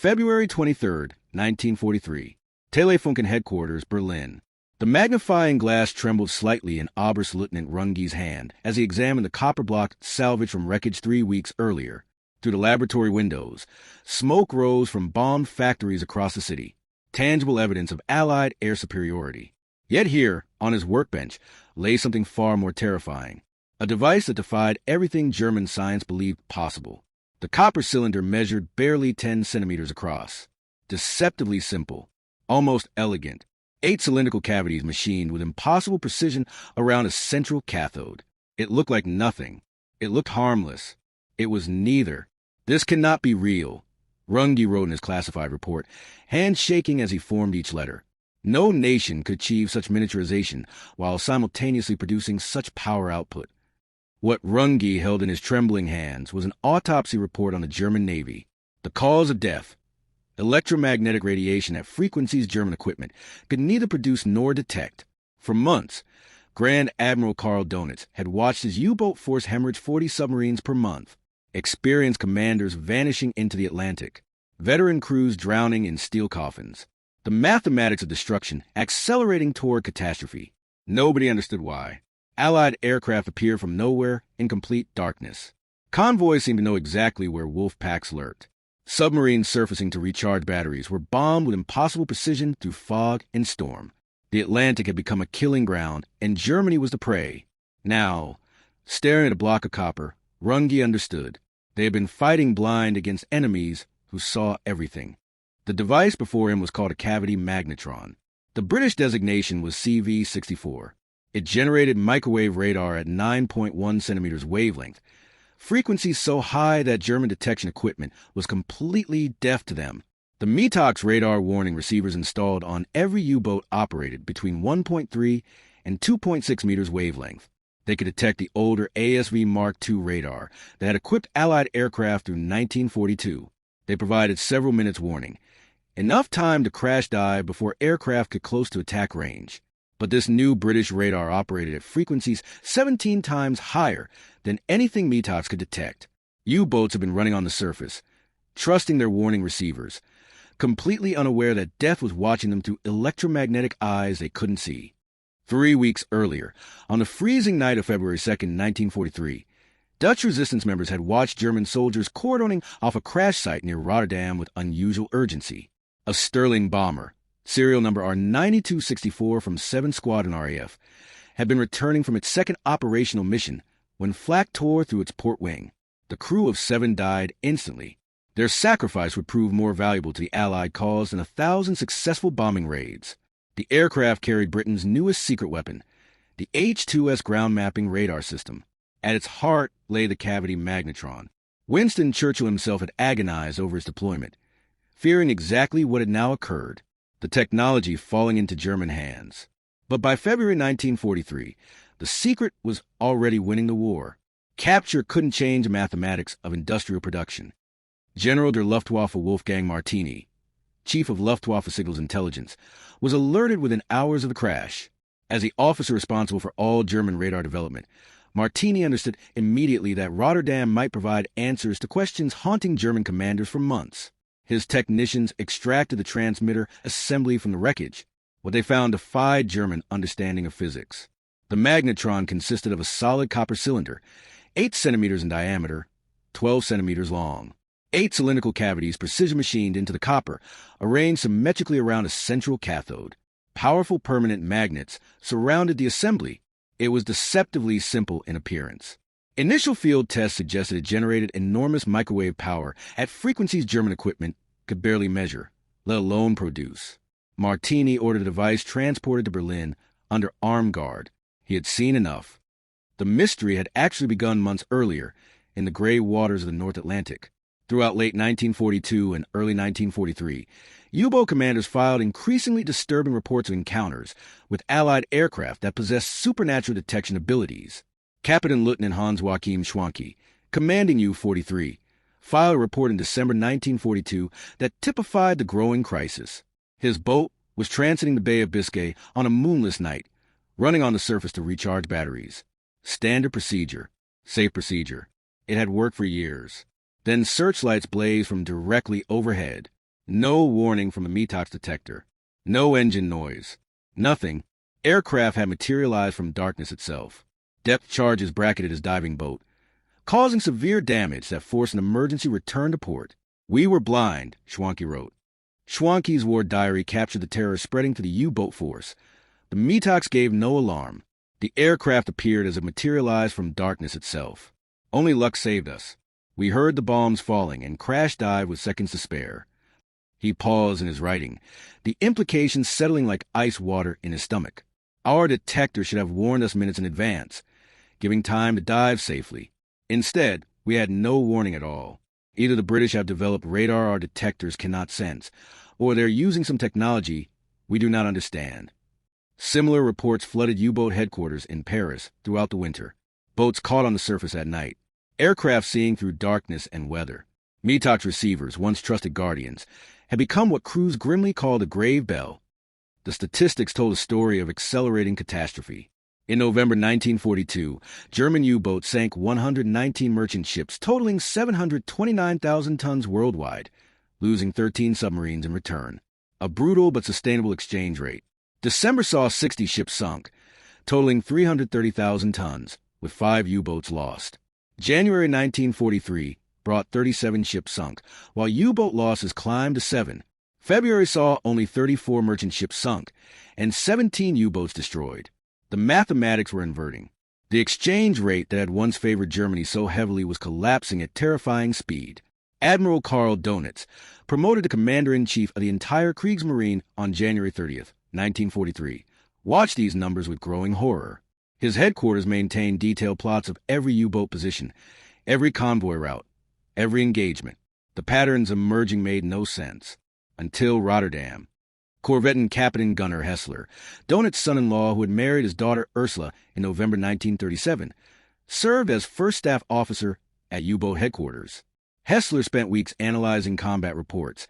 February 23rd, 1943. Telefunken headquarters, Berlin. The magnifying glass trembled slightly in Oberstleutnant Runge's hand as he examined the copper block salvaged from wreckage 3 weeks earlier. Through the laboratory windows, smoke rose from bombed factories across the city, tangible evidence of Allied air superiority. Yet here, on his workbench, lay something far more terrifying, a device that defied everything German science believed possible. The copper cylinder measured barely 10 centimeters across. Deceptively simple, almost elegant. 8 cylindrical cavities machined with impossible precision around a central cathode. It looked like nothing. It looked harmless. It was neither. This cannot be real, Runge wrote in his classified report, hands shaking as he formed each letter. No nation could achieve such miniaturization while simultaneously producing such power output. What Runge held in his trembling hands was an autopsy report on the German Navy. The cause of death: electromagnetic radiation at frequencies German equipment could neither produce nor detect. For months, Grand Admiral Karl Donitz had watched his U-boat force hemorrhage 40 submarines per month, experienced commanders vanishing into the Atlantic, veteran crews drowning in steel coffins. The mathematics of destruction accelerating toward catastrophe. Nobody understood why. Allied aircraft appeared from nowhere in complete darkness. Convoys seemed to know exactly where wolf packs lurked. Submarines surfacing to recharge batteries were bombed with impossible precision through fog and storm. The Atlantic had become a killing ground, and Germany was the prey. Now, staring at a block of copper, Runge understood. They had been fighting blind against enemies who saw everything. The device before him was called a cavity magnetron. The British designation was CV-64. It generated microwave radar at 9.1 centimeters wavelength, frequencies so high that German detection equipment was completely deaf to them. The METOX radar warning receivers installed on every U-boat operated between 1.3 and 2.6 meters wavelength. They could detect the older ASV Mark II radar that had equipped Allied aircraft through 1942. They provided several minutes warning, enough time to crash dive before aircraft could close to attack range. But this new British radar operated at frequencies 17 times higher than anything METOX could detect. U-boats had been running on the surface, trusting their warning receivers, completely unaware that death was watching them through electromagnetic eyes they couldn't see. 3 weeks earlier, on the freezing night of February 2nd, 1943, Dutch resistance members had watched German soldiers cordoning off a crash site near Rotterdam with unusual urgency. A Sterling bomber, serial number R9264 from 7th Squadron RAF, had been returning from its second operational mission when flak tore through its port wing. The crew of 7 died instantly. Their sacrifice would prove more valuable to the Allied cause than 1,000 successful bombing raids. The aircraft carried Britain's newest secret weapon, the H-2S ground mapping radar system. At its heart lay the cavity magnetron. Winston Churchill himself had agonized over its deployment, fearing exactly what had now occurred, the technology falling into German hands. But by February 1943, the secret was already winning the war. Capture couldn't change the mathematics of industrial production. General der Luftwaffe Wolfgang Martini, chief of Luftwaffe Signals Intelligence, was alerted within hours of the crash. As the officer responsible for all German radar development, Martini understood immediately that Rotterdam might provide answers to questions haunting German commanders for months. His technicians extracted the transmitter assembly from the wreckage. What they found defied German understanding of physics. The magnetron consisted of a solid copper cylinder, 8 centimeters in diameter, 12 centimeters long. 8 cylindrical cavities precision machined into the copper, arranged symmetrically around a central cathode. Powerful permanent magnets surrounded the assembly. It was deceptively simple in appearance. Initial field tests suggested it generated enormous microwave power at frequencies German equipment could barely measure, let alone produce. Martini ordered the device transported to Berlin under armed guard. He had seen enough. The mystery had actually begun months earlier in the gray waters of the North Atlantic. Throughout late 1942 and early 1943, U-boat commanders filed increasingly disturbing reports of encounters with Allied aircraft that possessed supernatural detection abilities. Captain Lieutenant Hans-Joachim Schwanke, commanding U-43, filed a report in December 1942 that typified the growing crisis. His boat was transiting the Bay of Biscay on a moonless night, running on the surface to recharge batteries. Standard procedure, safe procedure. It had worked for years. Then searchlights blazed from directly overhead. No warning from the METOX detector. No engine noise. Nothing. Aircraft had materialized from darkness itself. Depth charges bracketed his diving boat, causing severe damage that forced an emergency return to port. We were blind, Schwanke wrote. Schwanke's war diary captured the terror spreading to the U-boat force. The METOX gave no alarm. The aircraft appeared as it materialized from darkness itself. Only luck saved us. We heard the bombs falling and crash dive with seconds to spare. He paused in his writing, the implications settling like ice water in his stomach. Our detector should have warned us minutes in advance, giving time to dive safely. Instead, we had no warning at all. Either the British have developed radar our detectors cannot sense, or they're using some technology we do not understand. Similar reports flooded U-boat headquarters in Paris throughout the winter. Boats caught on the surface at night. Aircraft seeing through darkness and weather. METOX receivers, once trusted guardians, had become what crews grimly called a grave bell. The statistics told a story of accelerating catastrophe. In November 1942, German U-boats sank 119 merchant ships, totaling 729,000 tons worldwide, losing 13 submarines in return. A brutal but sustainable exchange rate. December saw 60 ships sunk, totaling 330,000 tons, with 5 U-boats lost. January 1943 brought 37 ships sunk, while U-boat losses climbed to 7. February saw only 34 merchant ships sunk, and 17 U-boats destroyed. The mathematics were inverting. The exchange rate that had once favored Germany so heavily was collapsing at terrifying speed. Admiral Karl Donitz, promoted to commander-in-chief of the entire Kriegsmarine on January 30th, 1943, watched these numbers with growing horror. His headquarters maintained detailed plots of every U-boat position, every convoy route, every engagement. The patterns emerging made no sense. Until Rotterdam. Corvette Captain Gunnar Hessler, Donitz's son-in-law who had married his daughter Ursula in November 1937, served as first staff officer at U-boat headquarters. Hessler spent weeks analyzing combat reports,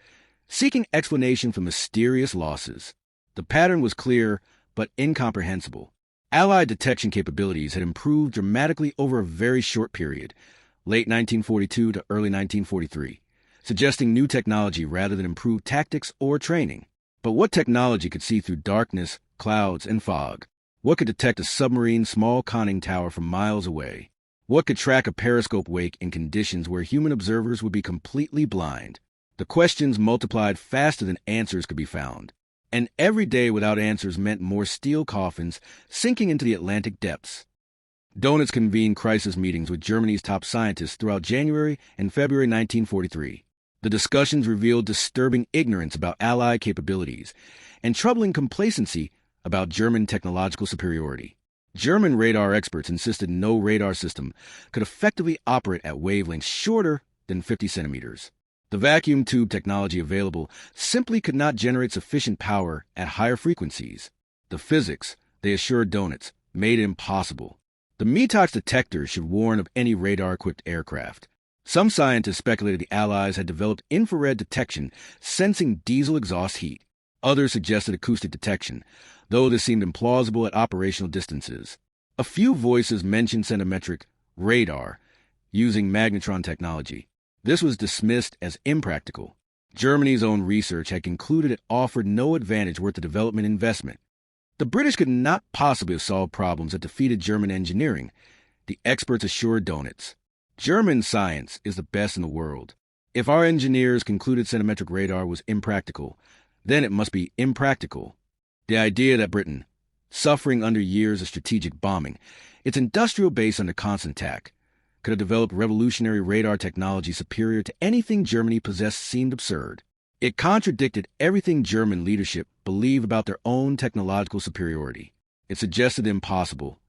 seeking explanation for mysterious losses. The pattern was clear, but incomprehensible. Allied detection capabilities had improved dramatically over a very short period, late 1942 to early 1943, suggesting new technology rather than improved tactics or training. But what technology could see through darkness, clouds, and fog? What could detect a submarine's small conning tower from miles away? What could track a periscope wake in conditions where human observers would be completely blind? The questions multiplied faster than answers could be found. And every day without answers meant more steel coffins sinking into the Atlantic depths. Donitz convened crisis meetings with Germany's top scientists throughout January and February 1943. The discussions revealed disturbing ignorance about Allied capabilities and troubling complacency about German technological superiority. German radar experts insisted no radar system could effectively operate at wavelengths shorter than 50 centimeters. The vacuum tube technology available simply could not generate sufficient power at higher frequencies. The physics, they assured Donitz, made it impossible. The METOX detectors should warn of any radar-equipped aircraft. Some scientists speculated the Allies had developed infrared detection, sensing diesel exhaust heat. Others suggested acoustic detection, though this seemed implausible at operational distances. A few voices mentioned centimetric radar using magnetron technology. This was dismissed as impractical. Germany's own research had concluded it offered no advantage worth the development investment. The British could not possibly have solved problems that defeated German engineering, the experts assured Donitz. German science is the best in the world. If our engineers concluded centimetric radar was impractical, then it must be impractical. The idea that Britain, suffering under years of strategic bombing, its industrial base under constant attack, could have developed revolutionary radar technology superior to anything Germany possessed seemed absurd. It contradicted everything German leadership believed about their own technological superiority. It suggested the impossible,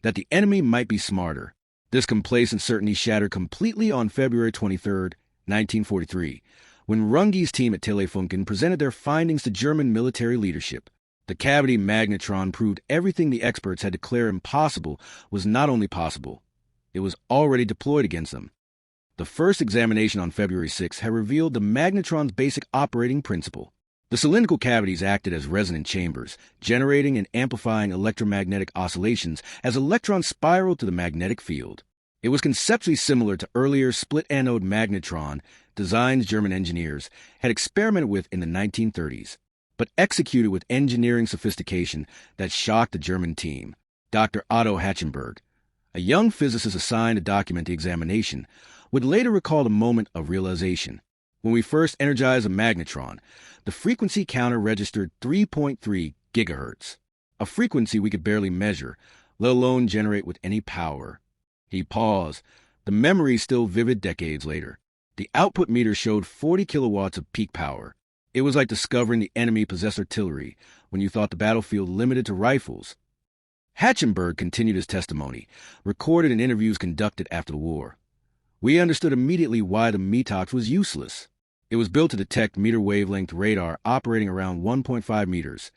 that the enemy might be smarter. This complacent certainty shattered completely on February 23, 1943, when Runge's team at Telefunken presented their findings to German military leadership. The cavity magnetron proved everything the experts had declared impossible was not only possible, it was already deployed against them. The first examination on February 6 had revealed the magnetron's basic operating principle. The cylindrical cavities acted as resonant chambers, generating and amplifying electromagnetic oscillations as electrons spiraled through the magnetic field. It was conceptually similar to earlier split-anode magnetron designs German engineers had experimented with in the 1930s, but executed with engineering sophistication that shocked the German team. Dr. Otto Hachenberg, a young physicist assigned to document the examination, would later recall the moment of realization. When we first energized a magnetron, the frequency counter registered 3.3 gigahertz, a frequency we could barely measure, let alone generate with any power. He paused, the memory still vivid decades later. The output meter showed 40 kilowatts of peak power. It was like discovering the enemy possessed artillery when you thought the battlefield limited to rifles. Hachenberg continued his testimony, recorded in interviews conducted after the war. We understood immediately why the METOX was useless. It was built to detect meter wavelength radar operating around 1.5 meters,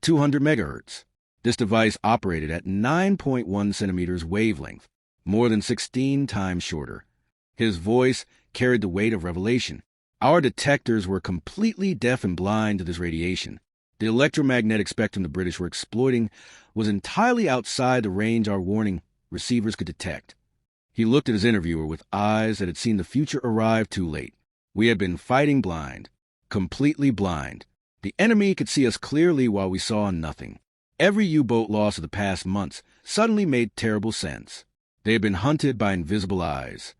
200 megahertz. This device operated at 9.1 centimeters wavelength, more than 16 times shorter. His voice carried the weight of revelation. Our detectors were completely deaf and blind to this radiation. The electromagnetic spectrum the British were exploiting was entirely outside the range our warning receivers could detect. He looked at his interviewer with eyes that had seen the future arrive too late. We had been fighting blind, completely blind. The enemy could see us clearly while we saw nothing. Every U-boat loss of the past months suddenly made terrible sense. They had been hunted by invisible eyes.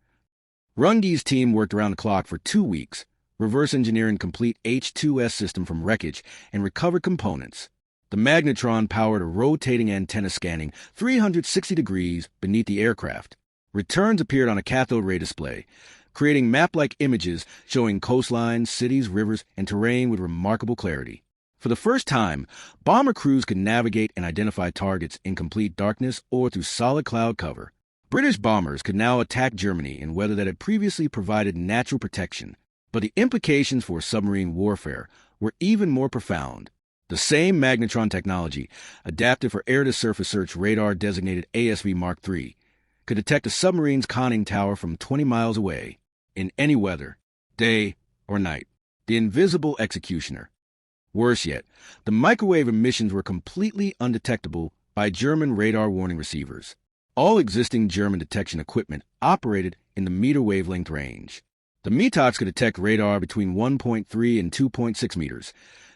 Runge's team worked around the clock for 2 weeks, reverse engineering complete H-2S system from wreckage and recovered components. The magnetron powered a rotating antenna scanning 360 degrees beneath the aircraft. Returns appeared on a cathode ray display, creating map-like images showing coastlines, cities, rivers, and terrain with remarkable clarity. For the first time, bomber crews could navigate and identify targets in complete darkness or through solid cloud cover. British bombers could now attack Germany in weather that had previously provided natural protection, but the implications for submarine warfare were even more profound. The same magnetron technology, adapted for air-to-surface search radar designated ASV Mark III, could detect a submarine's conning tower from 20 miles away, in any weather, day or night. The invisible executioner. Worse yet, the microwave emissions were completely undetectable by German radar warning receivers. All existing German detection equipment operated in the meter wavelength range. The METOX could detect radar between 1.3 and 2.6 meters,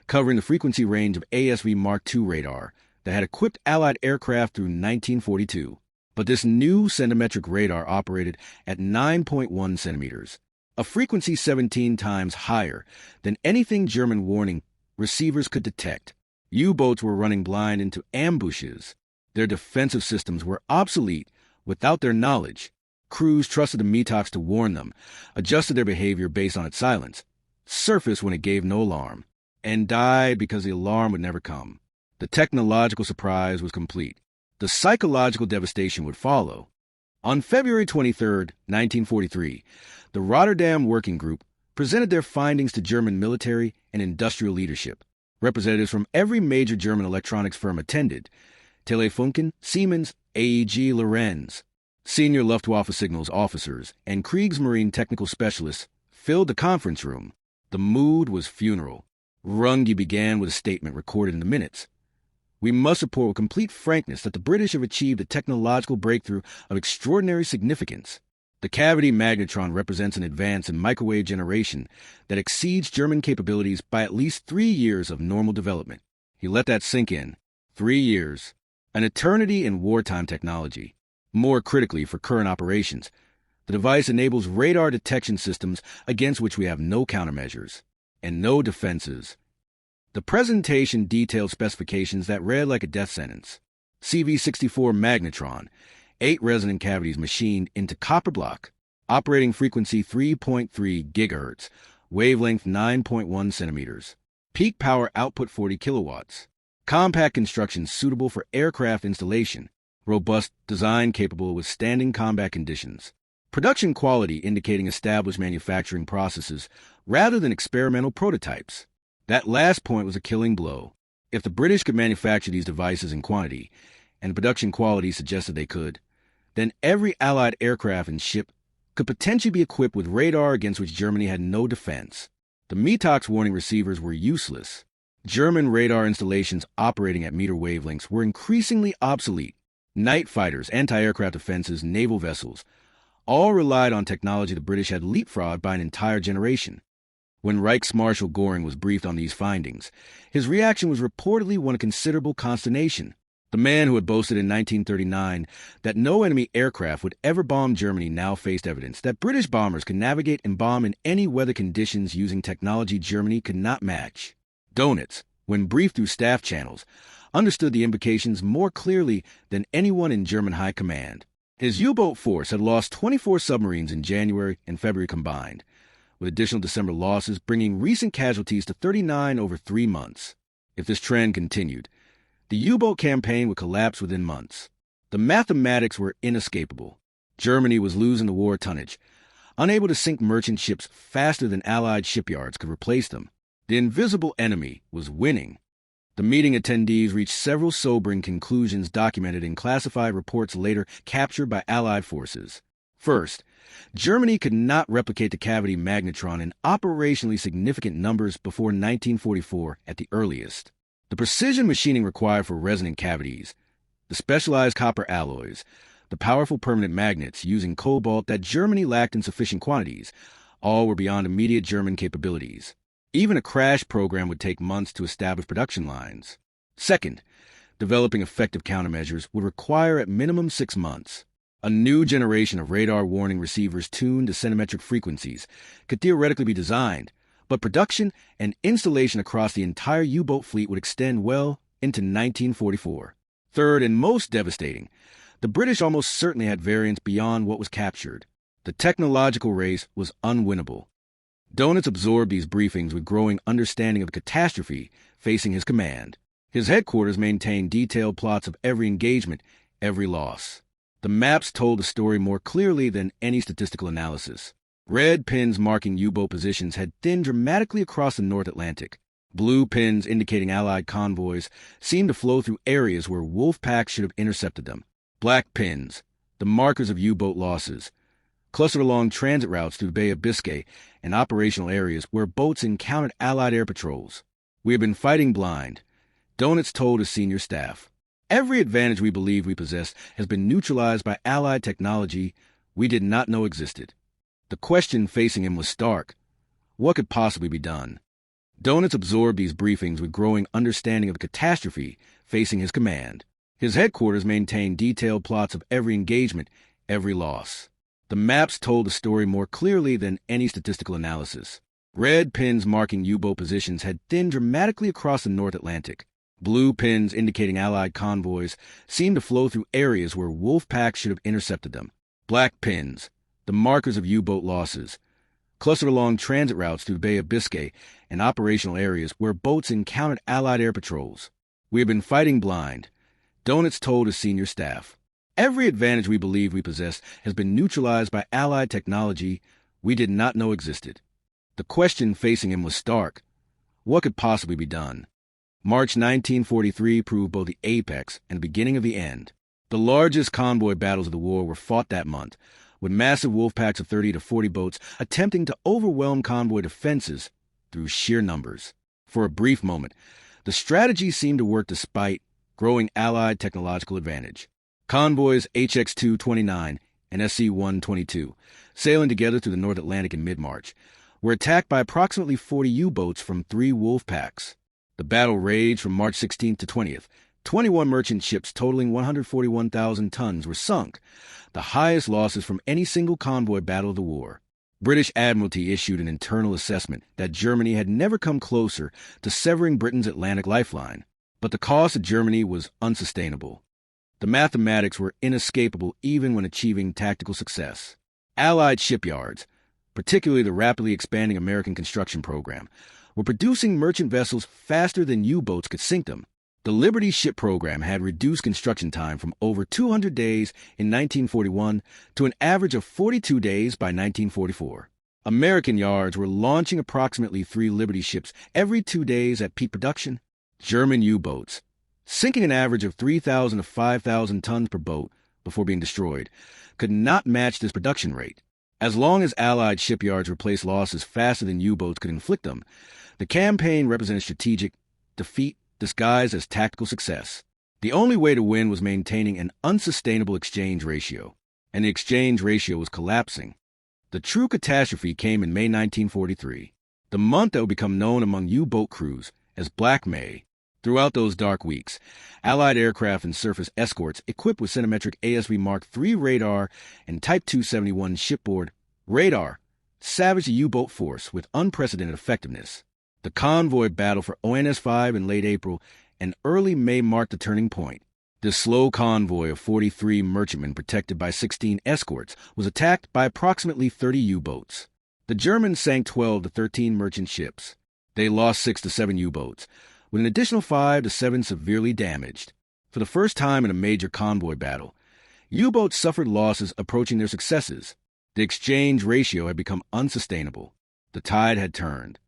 covering the frequency range of ASV Mark II radar that had equipped Allied aircraft through 1942. But this new centimetric radar operated at 9.1 centimeters, a frequency 17 times higher than anything German warning receivers could detect. U-boats were running blind into ambushes. Their defensive systems were obsolete without their knowledge. Crews trusted the METOX to warn them, adjusted their behavior based on its silence, surfaced when it gave no alarm, and died because the alarm would never come. The technological surprise was complete. The psychological devastation would follow. On February 23, 1943, the Rotterdam Working Group presented their findings to German military and industrial leadership. Representatives from every major German electronics firm attended: Telefunken, Siemens, AEG, Lorenz. Senior Luftwaffe signals officers and Kriegsmarine technical specialists filled the conference room. The mood was funeral. Runge began with a statement recorded in the minutes. We must report with complete frankness that the British have achieved a technological breakthrough of extraordinary significance. The cavity magnetron represents an advance in microwave generation that exceeds German capabilities by at least 3 years of normal development. He let that sink in. 3 years. An eternity in wartime technology. More critically for current operations, the device enables radar detection systems against which we have no countermeasures and no defenses. The presentation detailed specifications that read like a death sentence. CV-64 magnetron, 8 resonant cavities machined into copper block, operating frequency 3.3 gigahertz, wavelength 9.1 centimeters, peak power output 40 kilowatts, compact construction suitable for aircraft installation, robust design capable of withstanding combat conditions, production quality indicating established manufacturing processes rather than experimental prototypes. That last point was a killing blow. If the British could manufacture these devices in quantity, and production quality suggested they could, then every Allied aircraft and ship could potentially be equipped with radar against which Germany had no defense. The METOX warning receivers were useless. German radar installations operating at meter wavelengths were increasingly obsolete. Night fighters, anti-aircraft defenses, naval vessels, All relied on technology the British had leapfrogged by an entire generation. When Reichsmarshal Göring was briefed on these findings, his reaction was reportedly one of considerable consternation. The man who had boasted in 1939 that no enemy aircraft would ever bomb Germany now faced evidence that British bombers could navigate and bomb in any weather conditions using technology Germany could not match. Dönitz, when briefed through staff channels, understood the implications more clearly than anyone in German high command. His U-boat force had lost 24 submarines in January and February combined, with additional December losses bringing recent casualties to 39 over 3 months. If this trend continued, the U-boat campaign would collapse within months. The mathematics were inescapable. Germany was losing the war tonnage, unable to sink merchant ships faster than Allied shipyards could replace them. The invisible enemy was winning. The meeting attendees reached several sobering conclusions documented in classified reports later captured by Allied forces. First, Germany could not replicate the cavity magnetron in operationally significant numbers before 1944 at the earliest. The precision machining required for resonant cavities, the specialized copper alloys, the powerful permanent magnets using cobalt that Germany lacked in sufficient quantities, all were beyond immediate German capabilities. Even a crash program would take months to establish production lines. Second, developing effective countermeasures would require at minimum 6 months. A new generation of radar warning receivers tuned to centimetric frequencies could theoretically be designed, but production and installation across the entire U-boat fleet would extend well into 1944. Third, and most devastating, the British almost certainly had variants beyond what was captured. The technological race was unwinnable. Dönitz absorbed these briefings with growing understanding of the catastrophe facing his command. His headquarters maintained detailed plots of every engagement, every loss. The maps told the story more clearly than any statistical analysis. Red pins marking U-boat positions had thinned dramatically across the North Atlantic. Blue pins indicating Allied convoys seemed to flow through areas where wolf packs should have intercepted them. Black pins, the markers of U-boat losses, clustered along transit routes through the Bay of Biscay and operational areas where boats encountered Allied air patrols. "We have been fighting blind," Dönitz told his senior staff. "Every advantage we believed we possessed has been neutralized by Allied technology we did not know existed." The question facing him was stark. What could possibly be done? Dönitz absorbed these briefings with growing understanding of the catastrophe facing his command. His headquarters maintained detailed plots of every engagement, every loss. The maps told the story more clearly than any statistical analysis. Red pins marking U-boat positions had thinned dramatically across the North Atlantic. Blue pins indicating Allied convoys seemed to flow through areas where wolf packs should have intercepted them. Black pins, the markers of U-boat losses, clustered along transit routes through the Bay of Biscay and operational areas where boats encountered Allied air patrols. "We have been fighting blind," Dönitz told his senior staff. "Every advantage we believed we possessed has been neutralized by Allied technology we did not know existed." The question facing him was stark. What could possibly be done? March 1943 proved both the apex and the beginning of the end. The largest convoy battles of the war were fought that month, with massive wolf packs of 30 to 40 boats attempting to overwhelm convoy defenses through sheer numbers. For a brief moment, the strategy seemed to work despite growing Allied technological advantage. Convoys HX-229 and SC-122, sailing together through the North Atlantic in mid-March, were attacked by approximately 40 U-boats from 3 wolf packs. The battle raged from March 16th to 20th. 21 merchant ships totaling 141,000 tons were sunk, the highest losses from any single convoy battle of the war. British Admiralty issued an internal assessment that Germany had never come closer to severing Britain's Atlantic lifeline, but the cost to Germany was unsustainable. The mathematics were inescapable even when achieving tactical success. Allied shipyards, particularly the rapidly expanding American construction program, were producing merchant vessels faster than U-boats could sink them. The Liberty ship program had reduced construction time from over 200 days in 1941 to an average of 42 days by 1944. American yards were launching approximately 3 Liberty ships every 2 days at peak production. German U-boats, sinking an average of 3,000 to 5,000 tons per boat before being destroyed, could not match this production rate. As long as Allied shipyards replaced losses faster than U-boats could inflict them, the campaign represented strategic defeat disguised as tactical success. The only way to win was maintaining an unsustainable exchange ratio. and the exchange ratio was collapsing. The true catastrophe came in May 1943, the month that would become known among U-boat crews as Black May. Throughout those dark weeks, Allied aircraft and surface escorts equipped with centimetric ASV Mark III radar and Type 271 shipboard radar savaged the U-boat force with unprecedented effectiveness. The convoy battle for ONS-5 in late April and early May marked the turning point. This slow convoy of 43 merchantmen protected by 16 escorts was attacked by approximately 30 U-boats. The Germans sank 12 to 13 merchant ships. They lost 6 to 7 U-boats, with an additional 5 to 7 severely damaged. For the first time in a major convoy battle, U-boats suffered losses approaching their successes. The exchange ratio had become unsustainable. The tide had turned.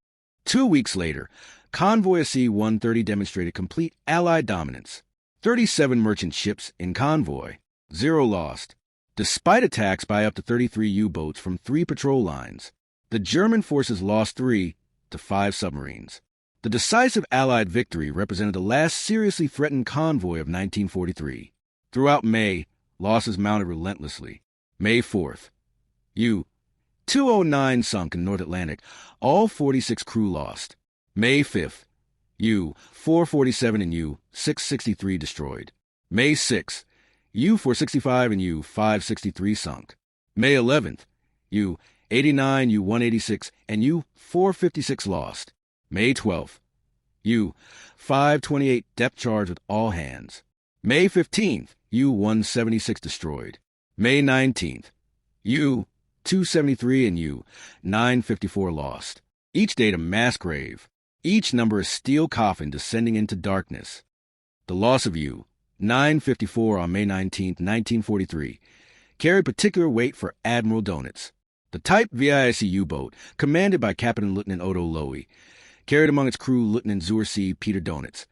2 weeks later, Convoy C-130 demonstrated complete Allied dominance. 37 merchant ships in convoy, 0 lost, despite attacks by up to 33 U-boats from 3 patrol lines. The German forces lost 3 to 5 submarines. The decisive Allied victory represented the last seriously threatened convoy of 1943. Throughout May, losses mounted relentlessly. May 4th, U-209 sunk in North Atlantic, all 46 crew lost. May 5th, U-447 and U-663 destroyed. May 6th, U-465 and U-563 sunk. May 11th, U-89, U-186, and U-456 lost. May 12th, U-528 depth charged with all hands. May 15th, U-176 destroyed. May 19th, U-273 and U-954 lost. Each date a mass grave. Each number a steel coffin descending into darkness. The loss of U-954 on May 19, 1943, carried particular weight for Admiral Donitz. The Type VIC U-boat, commanded by Captain Lieutenant Odo Lowy, carried among its crew Lieutenant C. Peter Donitz,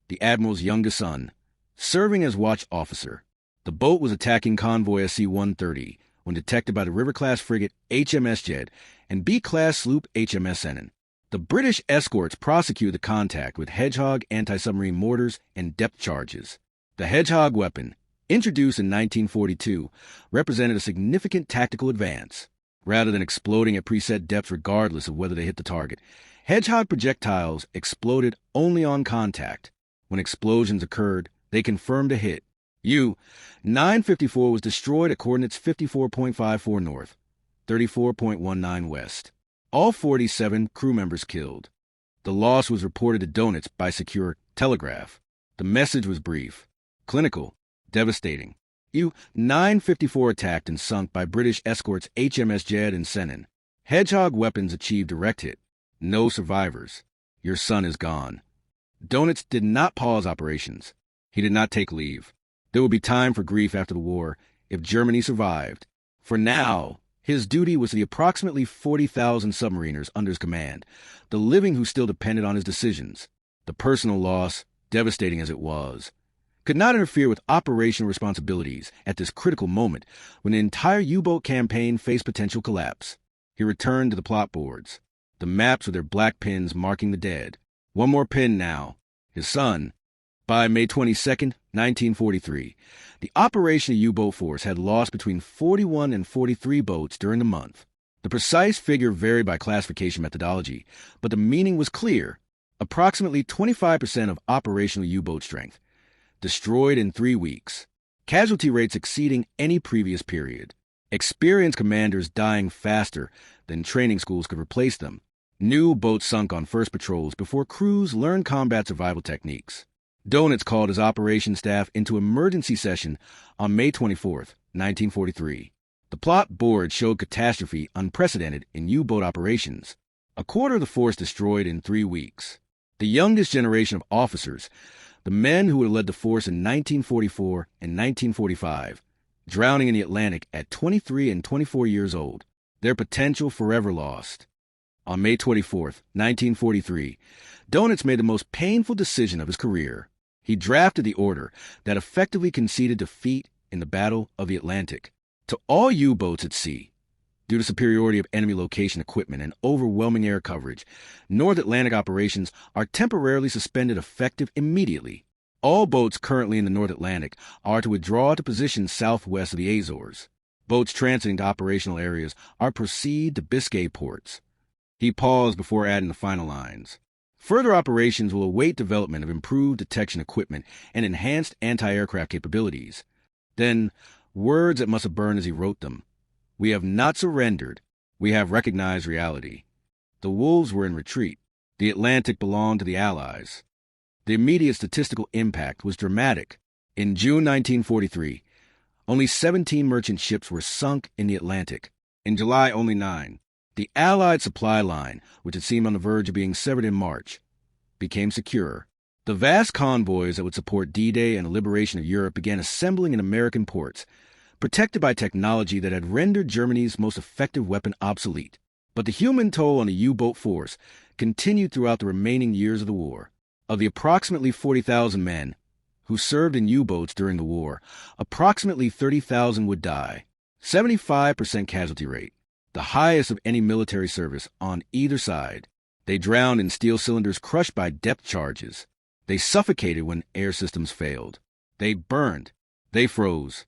the Admiral's youngest son, serving as watch officer. The boat was attacking convoy C-130 when detected by the River-class frigate HMS Jed and B-class sloop HMS Ennin. The British escorts prosecuted the contact with Hedgehog anti-submarine mortars and depth charges. The Hedgehog weapon, introduced in 1942, represented a significant tactical advance. Rather than exploding at preset depths regardless of whether they hit the target, Hedgehog projectiles exploded only on contact. When explosions occurred, they confirmed a hit. U-954 was destroyed at coordinates 54.54 north, 34.19 west. All 47 crew members killed. The loss was reported to Donitz by secure telegraph. The message was brief, clinical, devastating. U-954 attacked and sunk by British escorts HMS Jed and Sennin. Hedgehog weapons achieved direct hit. No survivors. Your son is gone. Donitz did not pause operations. He did not take leave. There would be time for grief after the war if Germany survived. For now, his duty was to the approximately 40,000 submariners under his command, the living who still depended on his decisions. The personal loss, devastating as it was, could not interfere with operational responsibilities at this critical moment when the entire U-boat campaign faced potential collapse. He returned to the plot boards, the maps with their black pins marking the dead. One more pin now, his son. By May 22, 1943, the operational U-boat force had lost between 41 and 43 boats during the month. The precise figure varied by classification methodology, but the meaning was clear. Approximately 25% of operational U-boat strength, destroyed in 3 weeks. Casualty rates exceeding any previous period. Experienced commanders dying faster than training schools could replace them. New boats sunk on first patrols before crews learned combat survival techniques. Donitz called his operations staff into emergency session on May 24, 1943. The plot board showed catastrophe unprecedented in U-boat operations. A quarter of the force destroyed in 3 weeks. The youngest generation of officers, the men who would have led the force in 1944 and 1945, drowning in the Atlantic at 23 and 24 years old, their potential forever lost. On May 24, 1943, Donitz made the most painful decision of his career. He drafted the order that effectively conceded defeat in the Battle of the Atlantic to all U-boats at sea. Due to superiority of enemy location equipment and overwhelming air coverage, North Atlantic operations are temporarily suspended effective immediately. All boats currently in the North Atlantic are to withdraw to positions southwest of the Azores. Boats transiting to operational areas are proceed to Biscay ports. He paused before adding the final lines. Further operations will await development of improved detection equipment and enhanced anti-aircraft capabilities. Then, words that must have burned as he wrote them. We have not surrendered. We have recognized reality. The wolves were in retreat. The Atlantic belonged to the Allies. The immediate statistical impact was dramatic. In June 1943, only 17 merchant ships were sunk in the Atlantic. In July, only 9. The Allied supply line, which had seemed on the verge of being severed in March, became secure. The vast convoys that would support D-Day and the liberation of Europe began assembling in American ports, protected by technology that had rendered Germany's most effective weapon obsolete. But the human toll on the U-boat force continued throughout the remaining years of the war. Of the approximately 40,000 men who served in U-boats during the war, approximately 30,000 would die. 75% casualty rate, the highest of any military service on either side. They drowned in steel cylinders crushed by depth charges. They suffocated when air systems failed. They burned. They froze.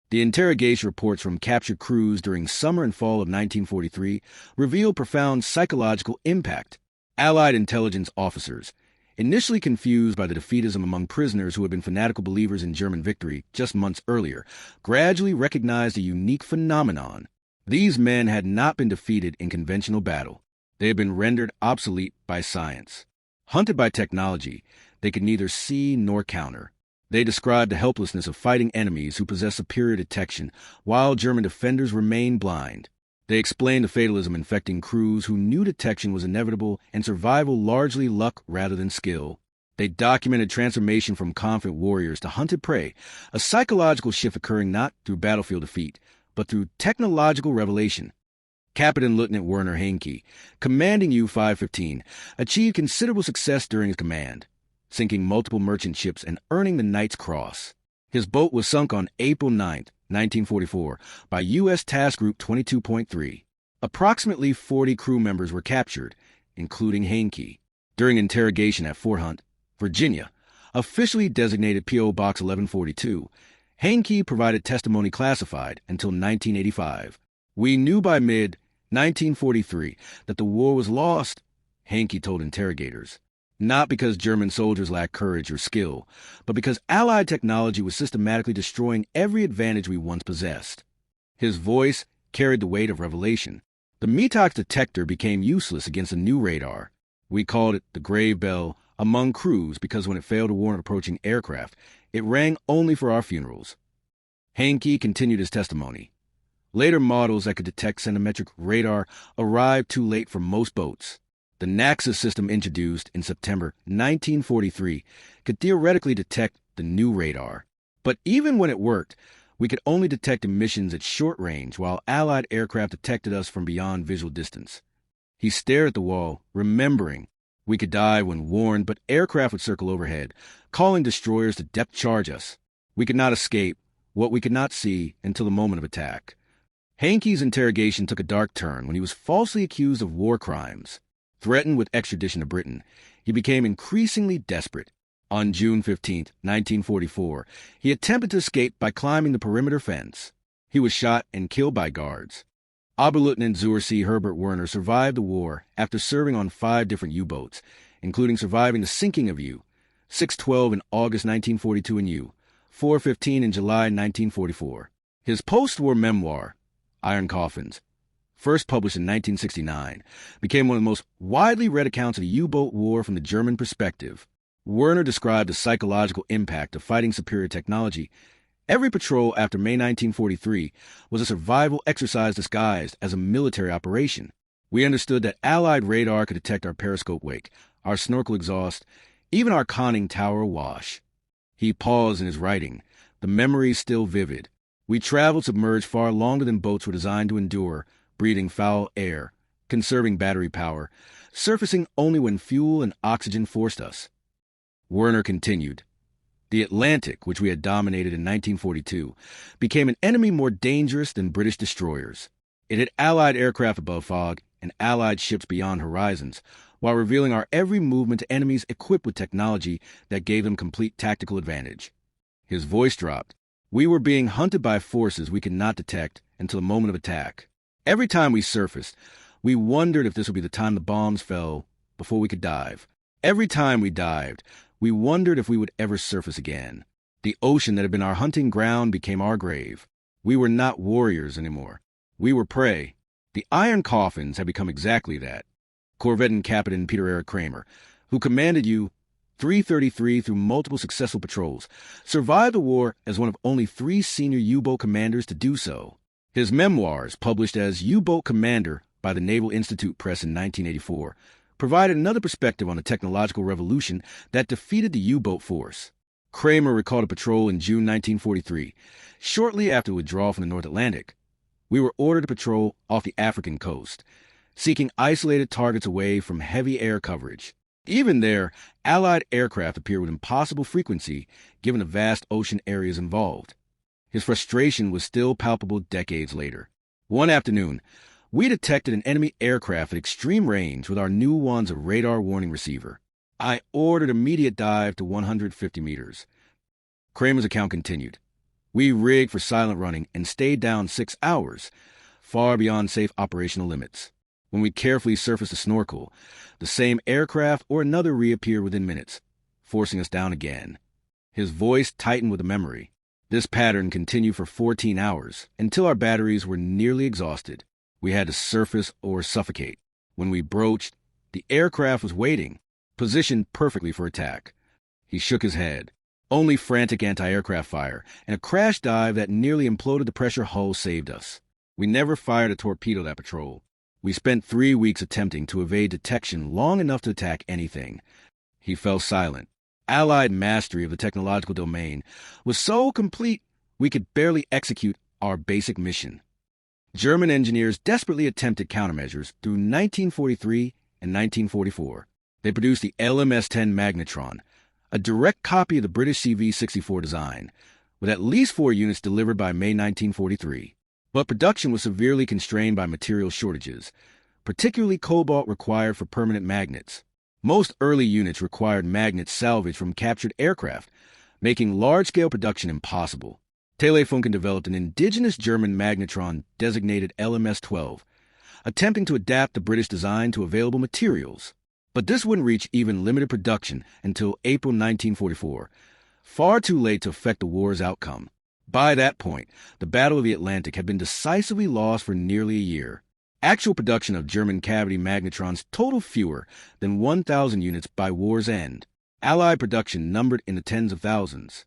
The interrogation reports from captured crews during summer and fall of 1943 revealed profound psychological impact. Allied intelligence officers, initially confused by the defeatism among prisoners who had been fanatical believers in German victory just months earlier, gradually recognized a unique phenomenon. These men had not been defeated in conventional battle. They had been rendered obsolete by science. Hunted by technology, they could neither see nor counter. They described the helplessness of fighting enemies who possessed superior detection, while German defenders remained blind. They explained the fatalism infecting crews who knew detection was inevitable and survival largely luck rather than skill. They documented transformation from confident warriors to hunted prey, a psychological shift occurring not through battlefield defeat, but through technological revelation. Captain Lieutenant Werner Heinke, commanding U-515, achieved considerable success during his command, sinking multiple merchant ships and earning the Knight's Cross. His boat was sunk on April 9, 1944, by U.S. Task Group 22.3. Approximately 40 crew members were captured, including Heinke. During interrogation at Fort Hunt, Virginia, officially designated P.O. Box 1142, Heinke provided testimony classified until 1985. We knew by mid-1943 that the war was lost, Heinke told interrogators. Not because German soldiers lacked courage or skill, but because Allied technology was systematically destroying every advantage we once possessed. His voice carried the weight of revelation. The METOX detector became useless against a new radar. We called it the grave bell among crews because when it failed to warn approaching aircraft, it rang only for our funerals. Heinke continued his testimony. Later models that could detect centimetric radar arrived too late for most boats. The Naxos system introduced in September 1943 could theoretically detect the new radar. But even when it worked, we could only detect emissions at short range while Allied aircraft detected us from beyond visual distance. He stared at the wall, remembering. We could dive when warned, but aircraft would circle overhead, calling destroyers to depth charge us. We could not escape what we could not see until the moment of attack. Heinke's interrogation took a dark turn when he was falsely accused of war crimes. Threatened with extradition to Britain, he became increasingly desperate. On June 15, 1944, he attempted to escape by climbing the perimeter fence. He was shot and killed by guards. Oberleutnant zur See Herbert Werner survived the war after serving on 5 different U-boats, including surviving the sinking of U-612 in August 1942 and U-415 in July 1944. His post-war memoir, Iron Coffins, first published in 1969, became one of the most widely read accounts of the U-boat war from the German perspective. Werner described the psychological impact of fighting superior technology. Every patrol after May 1943 was a survival exercise disguised as a military operation. We understood that Allied radar could detect our periscope wake, our snorkel exhaust, even our conning tower awash. He paused in his writing, the memories still vivid. We traveled submerged far longer than boats were designed to endure, breathing foul air, conserving battery power, surfacing only when fuel and oxygen forced us. Werner continued. The Atlantic, which we had dominated in 1942, became an enemy more dangerous than British destroyers. It had Allied aircraft above fog and Allied ships beyond horizons, while revealing our every movement to enemies equipped with technology that gave them complete tactical advantage. His voice dropped. We were being hunted by forces we could not detect until the moment of attack. Every time we surfaced, we wondered if this would be the time the bombs fell before we could dive. Every time we dived, we wondered if we would ever surface again. The ocean that had been our hunting ground became our grave. We were not warriors anymore. We were prey. The iron coffins had become exactly that. Corvette Captain Peter Eric Kramer, who commanded U-333 through multiple successful patrols, survived the war as one of only 3 senior U-boat commanders to do so. His memoirs, published as U-Boat Commander by the Naval Institute Press in 1984, provided another perspective on the technological revolution that defeated the U-boat force. Kramer recalled a patrol in June 1943, shortly after the withdrawal from the North Atlantic. We were ordered to patrol off the African coast, seeking isolated targets away from heavy air coverage. Even there, Allied aircraft appeared with impossible frequency given the vast ocean areas involved. His frustration was still palpable decades later. One afternoon, we detected an enemy aircraft at extreme range with our new Wanza radar warning receiver. I ordered immediate dive to 150 meters. Kramer's account continued. We rigged for silent running and stayed down 6 hours, far beyond safe operational limits. When we carefully surfaced the snorkel, the same aircraft or another reappeared within minutes, forcing us down again. His voice tightened with a memory. This pattern continued for 14 hours, until our batteries were nearly exhausted. We had to surface or suffocate. When we broached, the aircraft was waiting, positioned perfectly for attack. He shook his head. Only frantic anti-aircraft fire and a crash dive that nearly imploded the pressure hull saved us. We never fired a torpedo that patrol. We spent 3 weeks attempting to evade detection long enough to attack anything. He fell silent. Allied mastery of the technological domain was so complete we could barely execute our basic mission. German engineers desperately attempted countermeasures through 1943 and 1944. They produced the LMS-10 magnetron, a direct copy of the British CV-64 design, with at least 4 units delivered by May 1943. But production was severely constrained by material shortages, particularly cobalt required for permanent magnets. Most early units required magnets salvaged from captured aircraft, making large-scale production impossible. Telefunken developed an indigenous German magnetron designated LMS-12, attempting to adapt the British design to available materials. But this wouldn't reach even limited production until April 1944, far too late to affect the war's outcome. By that point, the Battle of the Atlantic had been decisively lost for nearly a year. Actual production of German cavity magnetrons totaled fewer than 1,000 units by war's end. Allied production numbered in the tens of thousands.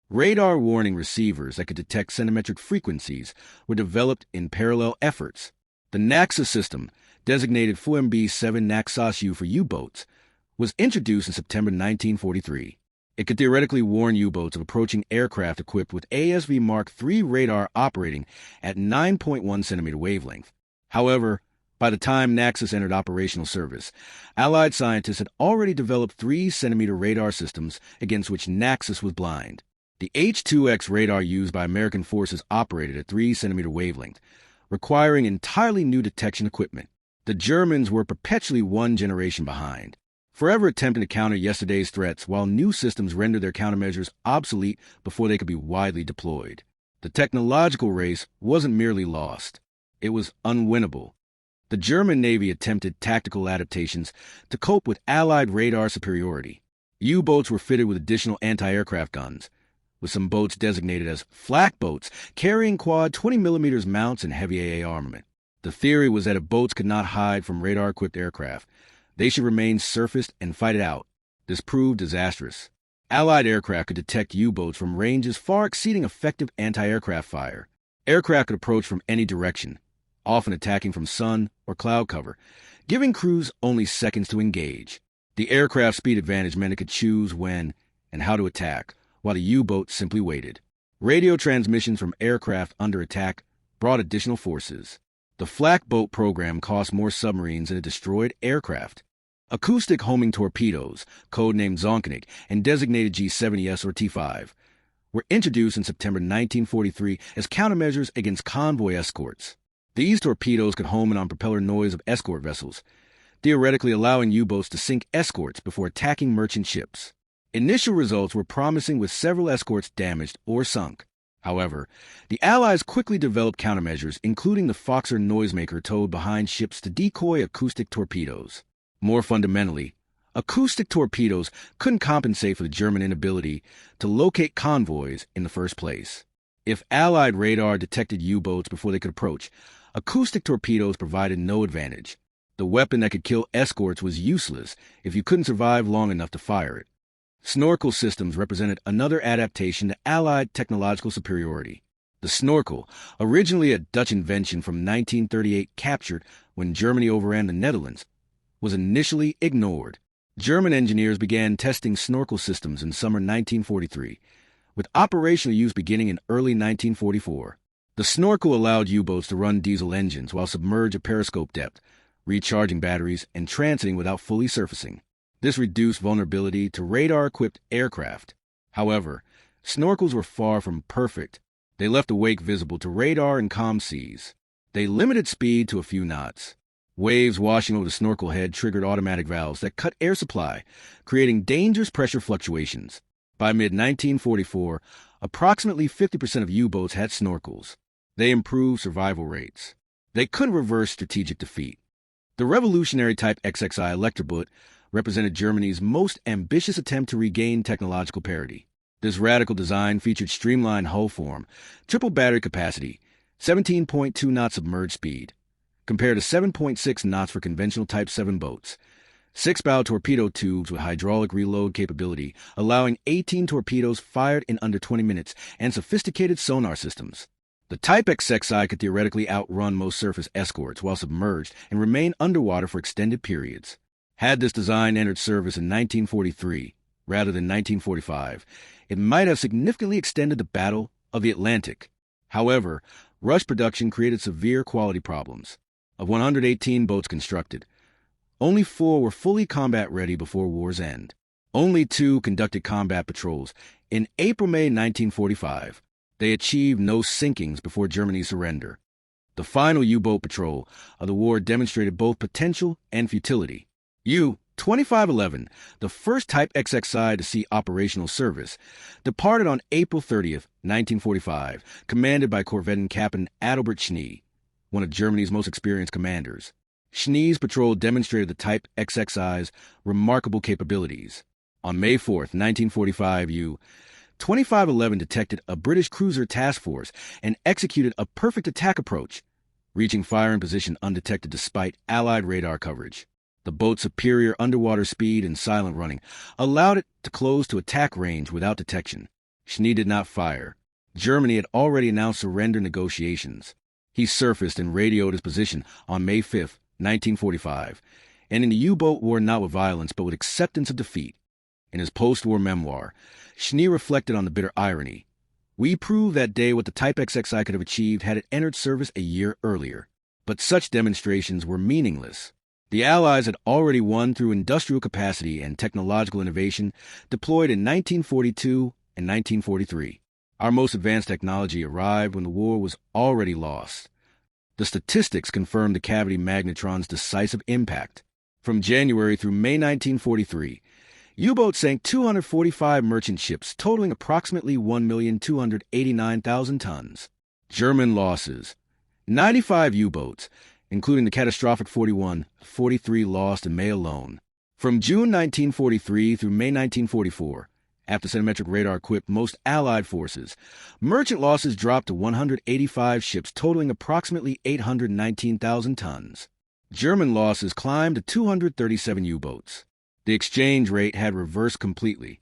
Radar warning receivers that could detect centimetric frequencies were developed in parallel efforts. The Naxos system, designated FUMB-7 Naxos-U for U-boats, was introduced in September 1943. It could theoretically warn U-boats of approaching aircraft equipped with ASV Mark III radar operating at 9.1 centimeter wavelength. However, by the time Naxos entered operational service, Allied scientists had already developed 3-centimeter radar systems against which Naxos was blind. The H-2X radar used by American forces operated at 3-centimeter wavelength, requiring entirely new detection equipment. The Germans were perpetually 1 generation behind, forever attempting to counter yesterday's threats while new systems rendered their countermeasures obsolete before they could be widely deployed. The technological race wasn't merely lost. It was unwinnable. The German Navy attempted tactical adaptations to cope with Allied radar superiority. U-boats were fitted with additional anti-aircraft guns, with some boats designated as flak boats carrying quad 20mm mounts and heavy AA armament. The theory was that if boats could not hide from radar-equipped aircraft, they should remain surfaced and fight it out. This proved disastrous. Allied aircraft could detect U-boats from ranges far exceeding effective anti-aircraft fire. Aircraft could approach from any direction, often attacking from sun or cloud cover, giving crews only seconds to engage. The aircraft speed advantage meant it could choose when and how to attack, while the U-boat simply waited. Radio transmissions from aircraft under attack brought additional forces. The flak boat program cost more submarines than it destroyed aircraft. Acoustic homing torpedoes, codenamed Zonkenig and designated G-70S or T-5, were introduced in September 1943 as countermeasures against convoy escorts. These torpedoes could home in on propeller noise of escort vessels, theoretically allowing U-boats to sink escorts before attacking merchant ships. Initial results were promising with several escorts damaged or sunk. However, the Allies quickly developed countermeasures, including the Foxer noisemaker towed behind ships to decoy acoustic torpedoes. More fundamentally, acoustic torpedoes couldn't compensate for the German inability to locate convoys in the first place. If Allied radar detected U-boats before they could approach, acoustic torpedoes provided no advantage. The weapon that could kill escorts was useless if you couldn't survive long enough to fire it. Snorkel systems represented another adaptation to Allied technological superiority. The snorkel, originally a Dutch invention from 1938 captured when Germany overran the Netherlands, was initially ignored. German engineers began testing snorkel systems in summer 1943, with operational use beginning in early 1944. The snorkel allowed U-boats to run diesel engines while submerged at periscope depth, recharging batteries and transiting without fully surfacing. This reduced vulnerability to radar-equipped aircraft. However, snorkels were far from perfect. They left a wake visible to radar and comm seas. They limited speed to a few knots. Waves washing over the snorkel head triggered automatic valves that cut air supply, creating dangerous pressure fluctuations. By mid-1944, approximately 50% of U-boats had snorkels. They improved survival rates. They couldn't reverse strategic defeat. The revolutionary Type XXI Electroboot represented Germany's most ambitious attempt to regain technological parity. This radical design featured streamlined hull form, triple battery capacity, 17.2 knot submerged speed, compared to 7.6 knots for conventional Type 7 boats, 6-bow torpedo tubes with hydraulic reload capability, allowing 18 torpedoes fired in under 20 minutes, and sophisticated sonar systems. The Type XXI could theoretically outrun most surface escorts while submerged and remain underwater for extended periods. Had this design entered service in 1943, rather than 1945, it might have significantly extended the Battle of the Atlantic. However, rush production created severe quality problems. Of 118 boats constructed, only 4 were fully combat-ready before war's end. Only 2 conducted combat patrols. In April-May 1945, they achieved no sinkings before Germany's surrender. The final U-boat patrol of the war demonstrated both potential and futility. U-2511, the first Type XXI to see operational service, departed on April 30, 1945, commanded by corvette Captain Adalbert Schnee, one of Germany's most experienced commanders. Schnee's patrol demonstrated the Type XXI's remarkable capabilities. On May 4, 1945, U-2511 detected a British cruiser task force and executed a perfect attack approach, reaching firing position undetected despite Allied radar coverage. The boat's superior underwater speed and silent running allowed it to close to attack range without detection. Schnee did not fire. Germany had already announced surrender negotiations. He surfaced and radioed his position on May 5, 1945, ending the U-boat war not with violence but with acceptance of defeat. In his post-war memoir, Schnee reflected on the bitter irony. We proved that day what the Type XXI could have achieved had it entered service a year earlier. But such demonstrations were meaningless. The Allies had already won through industrial capacity and technological innovation deployed in 1942 and 1943. Our most advanced technology arrived when the war was already lost. The statistics confirmed the cavity magnetron's decisive impact. From January through May 1943, U-boats sank 245 merchant ships, totaling approximately 1,289,000 tons. German losses: 95 U-boats, including the catastrophic 43 lost in May alone. From June 1943 through May 1944, after centimetric radar equipped most Allied forces, merchant losses dropped to 185 ships, totaling approximately 819,000 tons. German losses climbed to 237 U-boats. The exchange rate had reversed completely.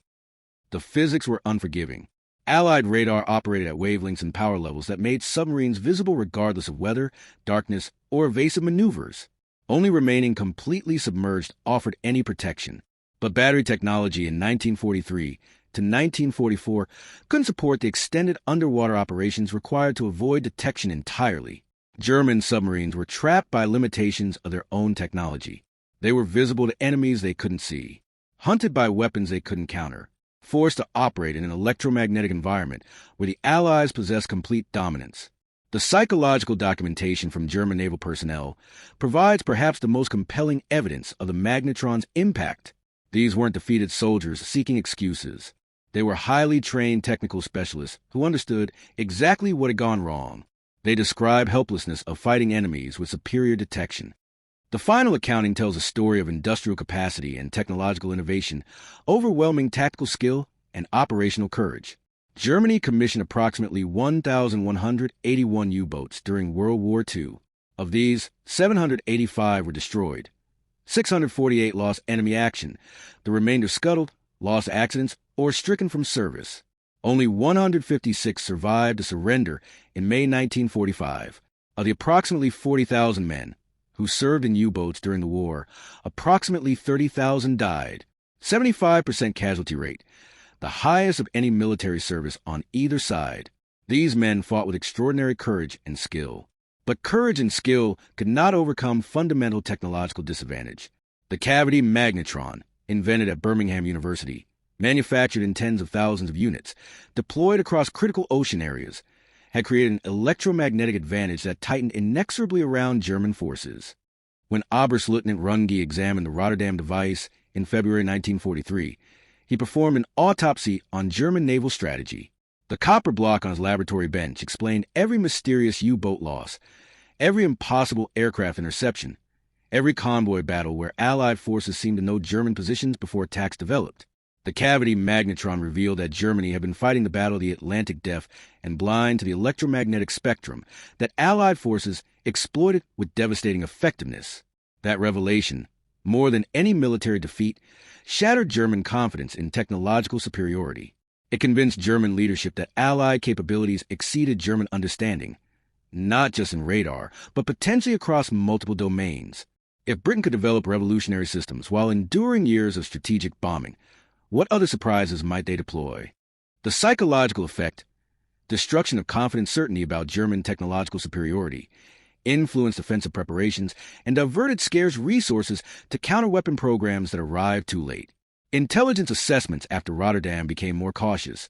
The physics were unforgiving. Allied radar operated at wavelengths and power levels that made submarines visible regardless of weather, darkness, or evasive maneuvers. Only remaining completely submerged offered any protection. But battery technology in 1943 to 1944 couldn't support the extended underwater operations required to avoid detection entirely. German submarines were trapped by limitations of their own technology. They were visible to enemies they couldn't see, hunted by weapons they couldn't counter, forced to operate in an electromagnetic environment where the Allies possessed complete dominance. The psychological documentation from German naval personnel provides perhaps the most compelling evidence of the magnetron's impact. These weren't defeated soldiers seeking excuses. They were highly trained technical specialists who understood exactly what had gone wrong. They describe helplessness of fighting enemies with superior detection. The final accounting tells a story of industrial capacity and technological innovation, overwhelming tactical skill and operational courage. Germany commissioned approximately 1,181 U-boats during World War II. Of these, 785 were destroyed. 648 lost enemy action. The remainder scuttled, lost accidents, or stricken from service. Only 156 survived a surrender in May 1945. Of the approximately 40,000 men who served in U-boats during the war, approximately 30,000 died. 75% casualty rate, the highest of any military service on either side. These men fought with extraordinary courage and skill. But courage and skill could not overcome fundamental technological disadvantage. The cavity magnetron, invented at Birmingham University, manufactured in tens of thousands of units, deployed across critical ocean areas, had created an electromagnetic advantage that tightened inexorably around German forces. When Oberstleutnant Runge examined the Rotterdam device in February 1943, he performed an autopsy on German naval strategy. The copper block on his laboratory bench explained every mysterious U-boat loss, every impossible aircraft interception, every convoy battle where Allied forces seemed to know German positions before attacks developed. The cavity magnetron revealed that Germany had been fighting the Battle of the Atlantic deaf and blind to the electromagnetic spectrum that Allied forces exploited with devastating effectiveness. That revelation, more than any military defeat, shattered German confidence in technological superiority. It convinced German leadership that Allied capabilities exceeded German understanding, not just in radar, but potentially across multiple domains. If Britain could develop revolutionary systems while enduring years of strategic bombing, what other surprises might they deploy? The psychological effect, destruction of confident certainty about German technological superiority, influenced offensive preparations, and diverted scarce resources to counter-weapon programs that arrived too late. Intelligence assessments after Rotterdam became more cautious,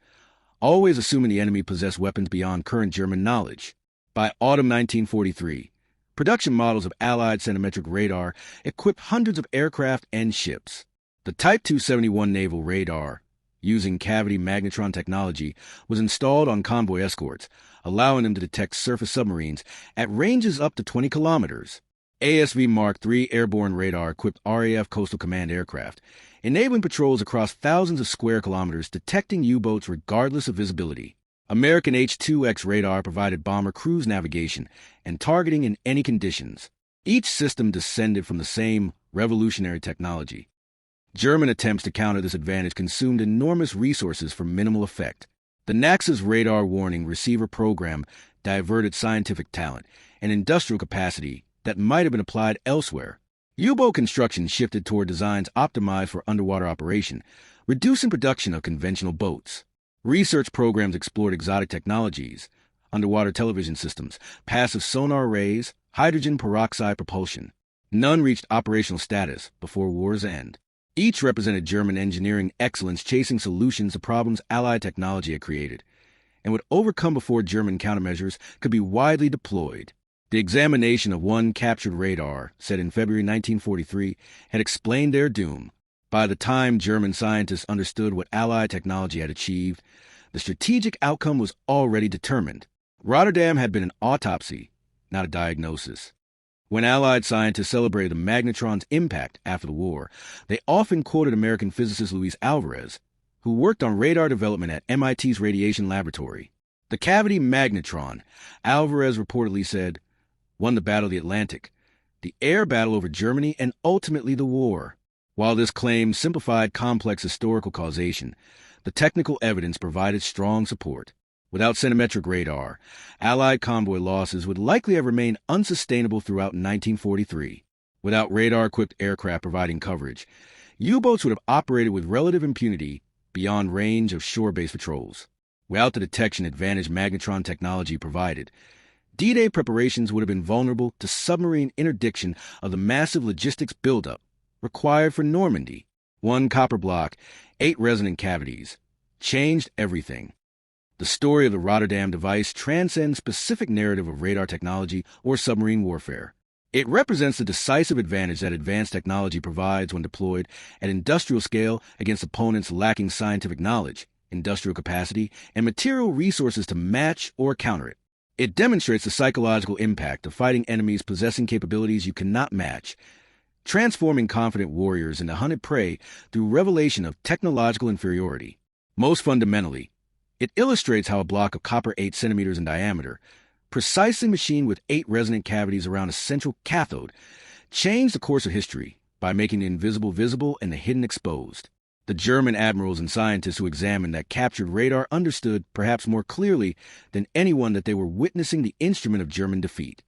always assuming the enemy possessed weapons beyond current German knowledge. By autumn 1943, production models of Allied centimetric radar equipped hundreds of aircraft and ships. The Type 271 naval radar, using cavity magnetron technology, was installed on convoy escorts, allowing them to detect surface submarines at ranges up to 20 kilometers. ASV Mark III airborne radar equipped RAF Coastal Command aircraft, enabling patrols across thousands of square kilometers detecting U-boats regardless of visibility. American H-2X radar provided bomber cruise navigation and targeting in any conditions. Each system descended from the same revolutionary technology. German attempts to counter this advantage consumed enormous resources for minimal effect. The Naxos radar warning receiver program diverted scientific talent and industrial capacity that might have been applied elsewhere. U-boat construction shifted toward designs optimized for underwater operation, reducing production of conventional boats. Research programs explored exotic technologies, underwater television systems, passive sonar arrays, hydrogen peroxide propulsion. None reached operational status before war's end. Each represented German engineering excellence chasing solutions to problems Allied technology had created, and would overcome before German countermeasures could be widely deployed. The examination of one captured radar, set in February 1943, had explained their doom. By the time German scientists understood what Allied technology had achieved, the strategic outcome was already determined. Rotterdam had been an autopsy, not a diagnosis. When Allied scientists celebrated the magnetron's impact after the war, they often quoted American physicist Luis Alvarez, who worked on radar development at MIT's Radiation Laboratory. The cavity magnetron, Alvarez reportedly said, won the Battle of the Atlantic, the air battle over Germany, and ultimately the war. While this claim simplified complex historical causation, the technical evidence provided strong support. Without centimetric radar, Allied convoy losses would likely have remained unsustainable throughout 1943. Without radar-equipped aircraft providing coverage, U-boats would have operated with relative impunity beyond range of shore-based patrols. Without the detection advantage magnetron technology provided, D-Day preparations would have been vulnerable to submarine interdiction of the massive logistics buildup required for Normandy. One copper block, 8 resonant cavities, changed everything. The story of the Rotterdam device transcends specific narrative of radar technology or submarine warfare. It represents the decisive advantage that advanced technology provides when deployed at industrial scale against opponents lacking scientific knowledge industrial capacity, and material resources to match or counter it. It demonstrates the psychological impact of fighting enemies possessing capabilities you cannot match, transforming confident warriors into hunted prey through revelation of technological inferiority. Most fundamentally, it illustrates how a block of copper 8 centimeters in diameter, precisely machined with 8 resonant cavities around a central cathode, changed the course of history by making the invisible visible and the hidden exposed. The German admirals and scientists who examined that captured radar understood, perhaps more clearly than anyone, that they were witnessing the instrument of German defeat.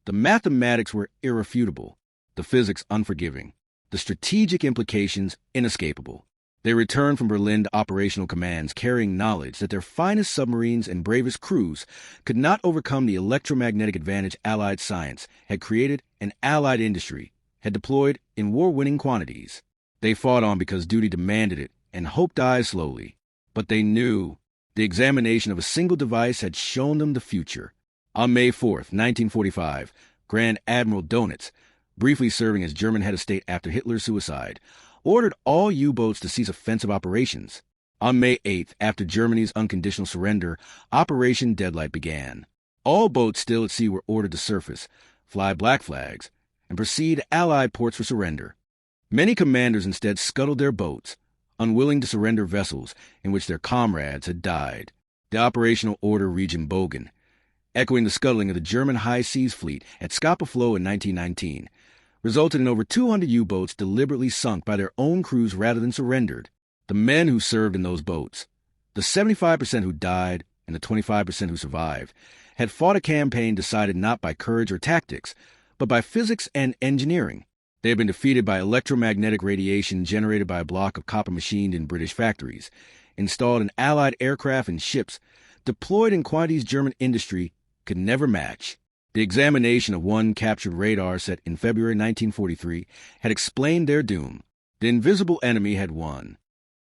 The mathematics were irrefutable, the physics unforgiving, the strategic implications inescapable. They returned from Berlin to operational commands carrying knowledge that their finest submarines and bravest crews could not overcome the electromagnetic advantage Allied science had created and Allied industry had deployed in war-winning quantities. They fought on because duty demanded it, and hope died slowly. But they knew the examination of a single device had shown them the future. On May 4, 1945, Grand Admiral Dönitz, briefly serving as German head of state after Hitler's suicide, ordered all U-boats to cease offensive operations. On May 8th, after Germany's unconditional surrender, Operation Deadlight began. All boats still at sea were ordered to surface, fly black flags, and proceed to Allied ports for surrender. Many commanders instead scuttled their boats, unwilling to surrender vessels in which their comrades had died. The operational order Region Bogen, echoing the scuttling of the German High Seas Fleet at Scapa Flow in 1919, resulted in over 200 U-boats deliberately sunk by their own crews rather than surrendered. The men who served in those boats, the 75% who died and the 25% who survived, had fought a campaign decided not by courage or tactics, but by physics and engineering. They had been defeated by electromagnetic radiation generated by a block of copper machined in British factories, installed in Allied aircraft and ships, deployed in quantities German industry could never match. The examination of one captured radar set in February 1943 had explained their doom. The invisible enemy had won.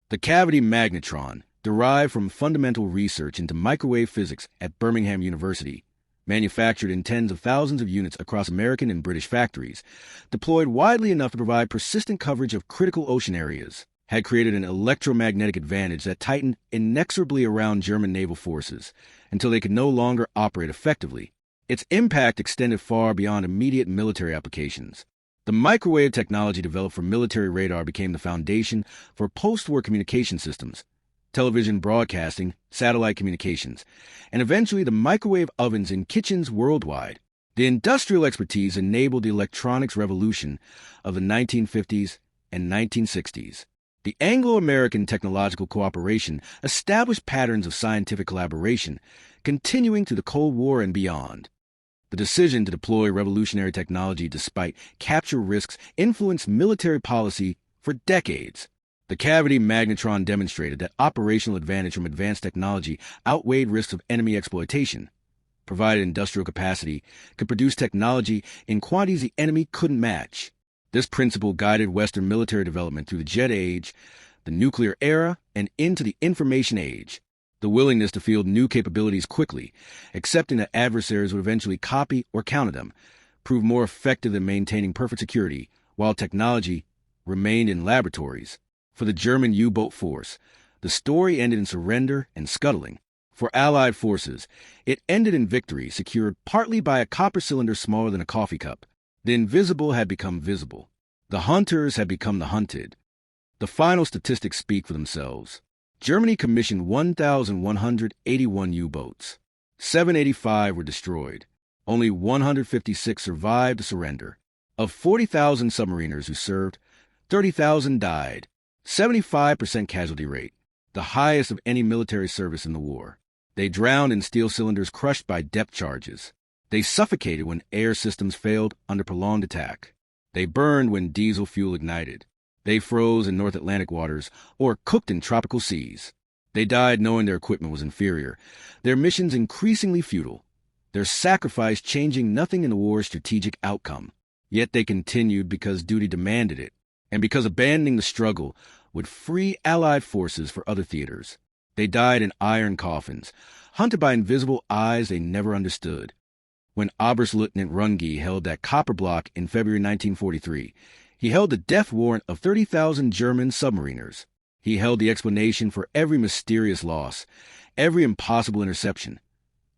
The cavity magnetron, derived from fundamental research into microwave physics at Birmingham University, manufactured in tens of thousands of units across American and British factories, deployed widely enough to provide persistent coverage of critical ocean areas, had created an electromagnetic advantage that tightened inexorably around German naval forces until they could no longer operate effectively. Its impact extended far beyond immediate military applications. The microwave technology developed for military radar became the foundation for post-war communication systems, television broadcasting, satellite communications, and eventually the microwave ovens in kitchens worldwide. The industrial expertise enabled the electronics revolution of the 1950s and 1960s. The Anglo-American technological cooperation established patterns of scientific collaboration, continuing through the Cold War and beyond. The decision to deploy revolutionary technology despite capture risks influenced military policy for decades. The cavity magnetron demonstrated that operational advantage from advanced technology outweighed risks of enemy exploitation, provided industrial capacity could produce technology in quantities the enemy couldn't match. This principle guided Western military development through the jet age, the nuclear era, and into the information age. The willingness to field new capabilities quickly, accepting that adversaries would eventually copy or counter them, proved more effective than maintaining perfect security while technology remained in laboratories. For the German U-boat force, the story ended in surrender and scuttling. For Allied forces, it ended in victory secured partly by a copper cylinder smaller than a coffee cup. The invisible had become visible. The hunters had become the hunted. The final statistics speak for themselves. Germany commissioned 1,181 U-boats. 785 were destroyed. Only 156 survived the surrender. Of 40,000 submariners who served, 30,000 died. 75% casualty rate, the highest of any military service in the war. They drowned in steel cylinders crushed by depth charges. They suffocated when air systems failed under prolonged attack. They burned when diesel fuel ignited. They froze in North Atlantic waters or cooked in tropical seas. They died knowing their equipment was inferior, their missions increasingly futile, their sacrifice changing nothing in the war's strategic outcome. Yet they continued because duty demanded it, and because abandoning the struggle would free Allied forces for other theaters. They died in iron coffins, hunted by invisible eyes they never understood. When Oberstleutnant Runge held that copper block in February 1943, he held the death warrant of 30,000 German submariners. He held the explanation for every mysterious loss, every impossible interception,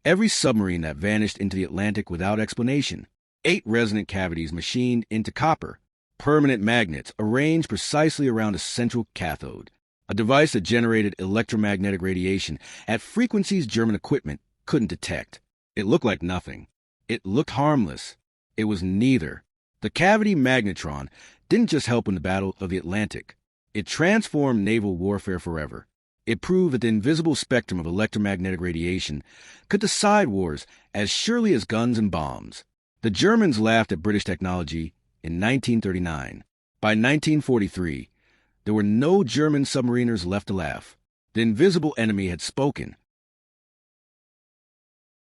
every submarine that vanished into the Atlantic without explanation. 8 resonant cavities machined into copper, permanent magnets arranged precisely around a central cathode, a device that generated electromagnetic radiation at frequencies German equipment couldn't detect. It looked like nothing. It looked harmless. It was neither. The cavity magnetron didn't just help in the Battle of the Atlantic. It transformed naval warfare forever. It proved that the invisible spectrum of electromagnetic radiation could decide wars as surely as guns and bombs. The Germans laughed at British technology in 1939. By 1943, there were no German submariners left to laugh. The invisible enemy had spoken.